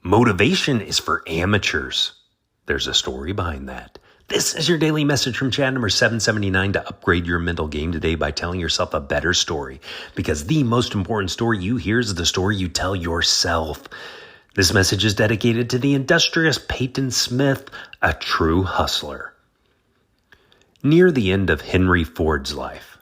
Motivation is for amateurs. There's a story behind that. This is your daily message from Chad number 779 to upgrade your mental game today by telling yourself a better story. Because the most important story you hear is the story you tell yourself. This message is dedicated to the industrious Peyton Smith, a true hustler. Near the end of Henry Ford's life,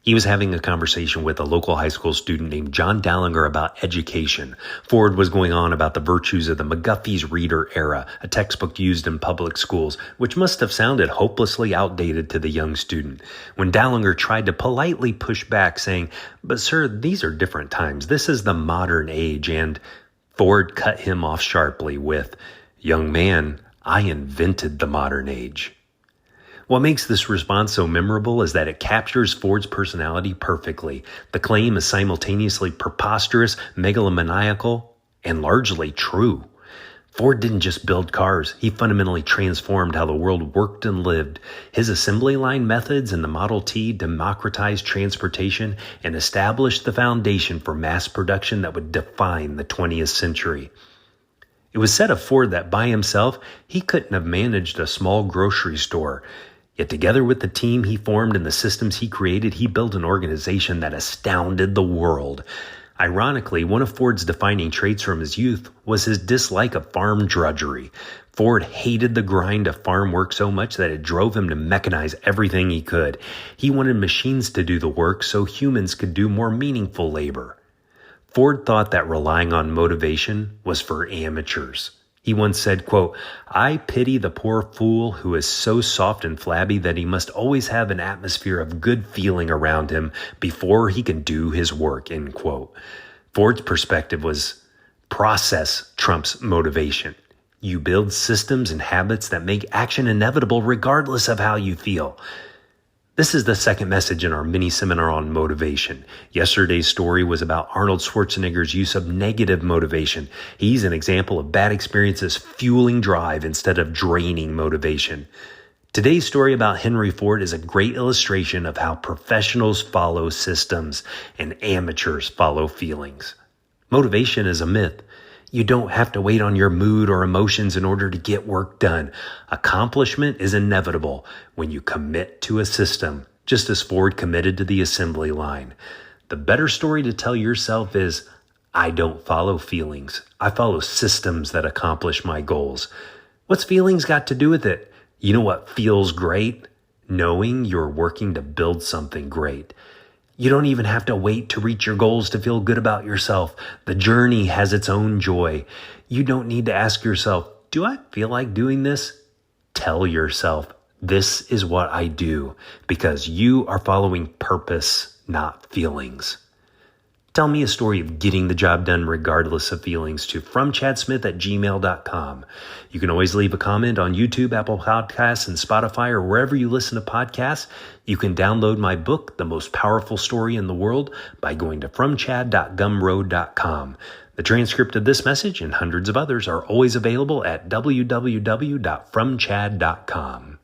he was having a conversation with a local high school student named John Dallinger about education. Ford was going on about the virtues of the McGuffey's Reader era, a textbook used in public schools, which must have sounded hopelessly outdated to the young student. When Dallinger tried to politely push back, saying, "But sir, these are different times. This is the modern age," and Ford cut him off sharply with, "Young man, I invented the modern age." What makes this response so memorable is that it captures Ford's personality perfectly. The claim is simultaneously preposterous, megalomaniacal, and largely true. Ford didn't just build cars, he fundamentally transformed how the world worked and lived. His assembly line methods and the Model T democratized transportation and established the foundation for mass production that would define the 20th century. It was said of Ford that by himself, he couldn't have managed a small grocery store. Yet together with the team he formed and the systems he created, he built an organization that astounded the world. Ironically, one of Ford's defining traits from his youth was his dislike of farm drudgery. Ford hated the grind of farm work so much that it drove him to mechanize everything he could. He wanted machines to do the work so humans could do more meaningful labor. Ford thought that relying on motivation was for amateurs. He once said, quote, "I pity the poor fool who is so soft and flabby that he must always have an atmosphere of good feeling around him before he can do his work," end quote. Ford's perspective was process trumps motivation. You build systems and habits that make action inevitable regardless of how you feel. This is the second message in our mini seminar on motivation. Yesterday's story was about Arnold Schwarzenegger's use of negative motivation. He's an example of bad experiences fueling drive instead of draining motivation. Today's story about Henry Ford is a great illustration of how professionals follow systems and amateurs follow feelings. Motivation is a myth. You don't have to wait on your mood or emotions in order to get work done. Accomplishment is inevitable when you commit to a system, just as Ford committed to the assembly line. The better story to tell yourself is, I don't follow feelings. I follow systems that accomplish my goals. What's feelings got to do with it? You know what feels great? Knowing you're working to build something great. You don't even have to wait to reach your goals to feel good about yourself. The journey has its own joy. You don't need to ask yourself, do I feel like doing this? Tell yourself, this is what I do, because you are following purpose, not feelings. Tell me a story of getting the job done regardless of feelings to fromchadsmith@gmail.com. You can always leave a comment on YouTube, Apple Podcasts, and Spotify, or wherever you listen to podcasts. You can download my book, The Most Powerful Story in the World, by going to fromchad.gumroad.com. The transcript of this message and hundreds of others are always available at www.fromchad.com.